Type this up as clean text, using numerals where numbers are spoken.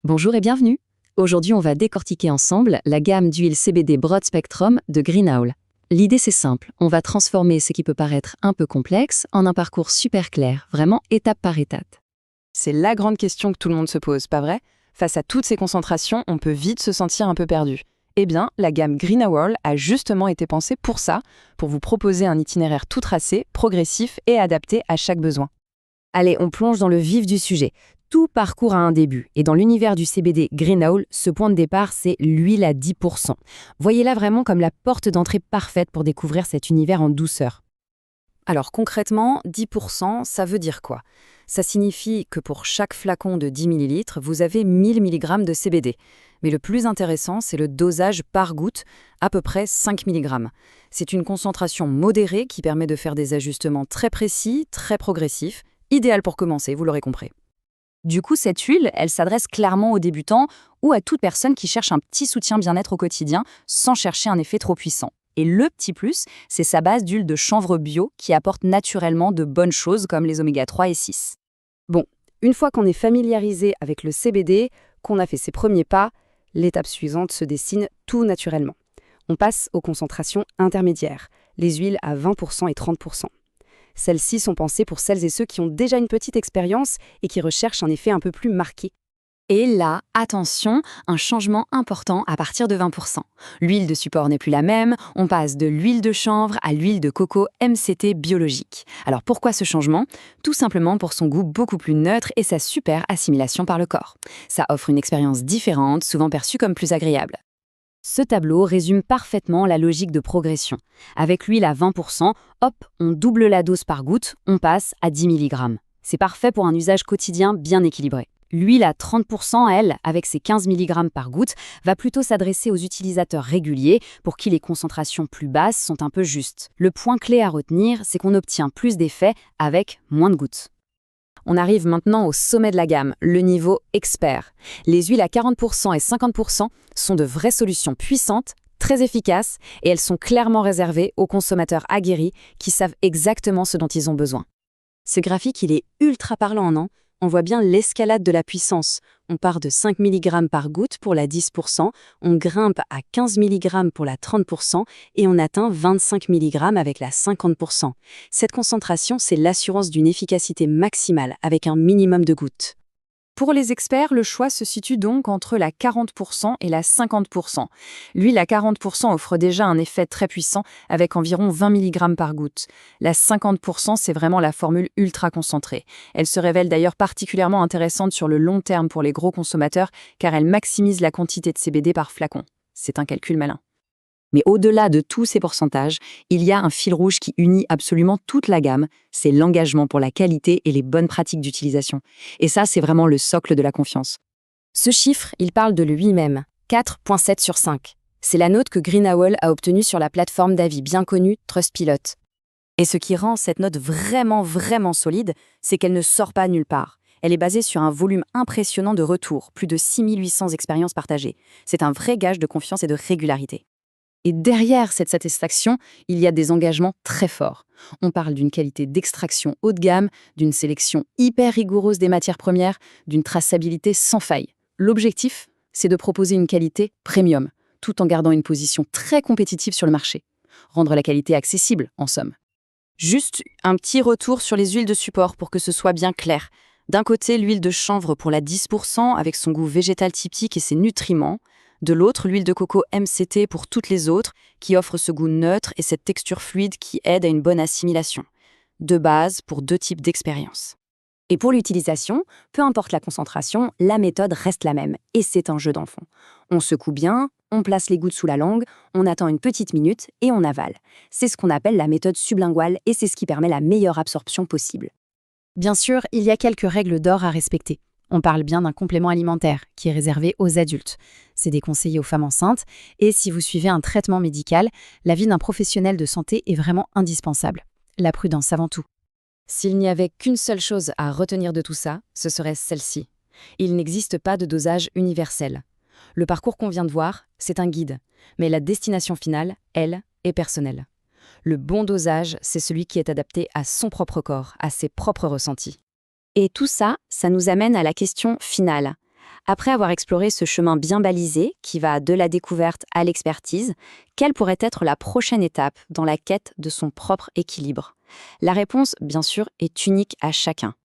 Bonjour et bienvenue. Aujourd'hui, on va décortiquer ensemble la gamme d'huiles CBD Broad Spectrum de Green Owl. L'idée, c'est simple. On va transformer ce qui peut paraître un peu complexe en un parcours super clair, vraiment étape par étape. C'est la grande question que tout le monde se pose, pas vrai? Face à toutes ces concentrations, on peut vite se sentir un peu perdu. Eh bien, la gamme Green Owl a justement été pensée pour ça, pour vous proposer un itinéraire tout tracé, progressif et adapté à chaque besoin. Allez, on plonge dans le vif du sujet. Tout parcours a un début, et dans l'univers du CBD Green Owl, ce point de départ, c'est l'huile à 10%. Voyez-la vraiment comme la porte d'entrée parfaite pour découvrir cet univers en douceur. Alors concrètement, 10%, ça veut dire quoi? Ça signifie que pour chaque flacon de 10 ml, vous avez 1000 mg de CBD. Mais le plus intéressant, c'est le dosage par goutte, à peu près 5 mg. C'est une concentration modérée qui permet de faire des ajustements très précis, très progressifs, idéal pour commencer, vous l'aurez compris. Du coup, cette huile, elle s'adresse clairement aux débutants ou à toute personne qui cherche un petit soutien bien-être au quotidien sans chercher un effet trop puissant. Et le petit plus, c'est sa base d'huile de chanvre bio qui apporte naturellement de bonnes choses comme les oméga 3 et 6. Bon, une fois qu'on est familiarisé avec le CBD, qu'on a fait ses premiers pas, l'étape suivante se dessine tout naturellement. On passe aux concentrations intermédiaires, les huiles à 20% et 30%. Celles-ci sont pensées pour celles et ceux qui ont déjà une petite expérience et qui recherchent un effet un peu plus marqué. Et là, attention, un changement important à partir de 20%. L'huile de support n'est plus la même, on passe de l'huile de chanvre à l'huile de coco MCT biologique. Alors pourquoi ce changement? Tout simplement pour son goût beaucoup plus neutre et sa super assimilation par le corps. Ça offre une expérience différente, souvent perçue comme plus agréable. Ce tableau résume parfaitement la logique de progression. Avec l'huile à 20%, hop, on double la dose par goutte, on passe à 10 mg. C'est parfait pour un usage quotidien bien équilibré. L'huile à 30%, elle, avec ses 15 mg par goutte, va plutôt s'adresser aux utilisateurs réguliers pour qui les concentrations plus basses sont un peu justes. Le point clé à retenir, c'est qu'on obtient plus d'effets avec moins de gouttes. On arrive maintenant au sommet de la gamme, le niveau expert. Les huiles à 40% et 50% sont de vraies solutions puissantes, très efficaces, et elles sont clairement réservées aux consommateurs aguerris qui savent exactement ce dont ils ont besoin. Ce graphique, il est ultra parlant, non? On voit bien l'escalade de la puissance. On part de 5 mg par goutte pour la 10%, on grimpe à 15 mg pour la 30% et on atteint 25 mg avec la 50%. Cette concentration, c'est l'assurance d'une efficacité maximale avec un minimum de gouttes. Pour les experts, le choix se situe donc entre la 40% et la 50%. L'huile à 40% offre déjà un effet très puissant avec environ 20 mg par goutte. La 50%, c'est vraiment la formule ultra concentrée. Elle se révèle d'ailleurs particulièrement intéressante sur le long terme pour les gros consommateurs car elle maximise la quantité de CBD par flacon. C'est un calcul malin. Mais au-delà de tous ces pourcentages, il y a un fil rouge qui unit absolument toute la gamme, c'est l'engagement pour la qualité et les bonnes pratiques d'utilisation. Et ça, c'est vraiment le socle de la confiance. Ce chiffre, il parle de lui-même, 4,7 sur 5. C'est la note que Green Owl a obtenue sur la plateforme d'avis bien connue Trustpilot. Et ce qui rend cette note vraiment solide, c'est qu'elle ne sort pas nulle part. Elle est basée sur un volume impressionnant de retours, plus de 6800 expériences partagées. C'est un vrai gage de confiance et de régularité. Et derrière cette satisfaction, il y a des engagements très forts. On parle d'une qualité d'extraction haut de gamme, d'une sélection hyper rigoureuse des matières premières, d'une traçabilité sans faille. L'objectif, c'est de proposer une qualité premium, tout en gardant une position très compétitive sur le marché. Rendre la qualité accessible, en somme. Juste un petit retour sur les huiles de support pour que ce soit bien clair. D'un côté, l'huile de chanvre pour la 10% avec son goût végétal typique et ses nutriments. De l'autre, l'huile de coco MCT pour toutes les autres, qui offre ce goût neutre et cette texture fluide qui aide à une bonne assimilation. Deux bases pour deux types d'expériences. Et pour l'utilisation, peu importe la concentration, la méthode reste la même, et c'est un jeu d'enfant. On secoue bien, on place les gouttes sous la langue, on attend une petite minute et on avale. C'est ce qu'on appelle la méthode sublinguale et c'est ce qui permet la meilleure absorption possible. Bien sûr, il y a quelques règles d'or à respecter. On parle bien d'un complément alimentaire qui est réservé aux adultes. C'est déconseillé aux femmes enceintes et si vous suivez un traitement médical, l'avis d'un professionnel de santé est vraiment indispensable. La prudence avant tout. S'il n'y avait qu'une seule chose à retenir de tout ça, ce serait celle-ci. Il n'existe pas de dosage universel. Le parcours qu'on vient de voir, c'est un guide, mais la destination finale, elle, est personnelle. Le bon dosage, c'est celui qui est adapté à son propre corps, à ses propres ressentis. Et tout ça, ça nous amène à la question finale. Après avoir exploré ce chemin bien balisé, qui va de la découverte à l'expertise, quelle pourrait être la prochaine étape dans la quête de son propre équilibre? La réponse, bien sûr, est unique à chacun.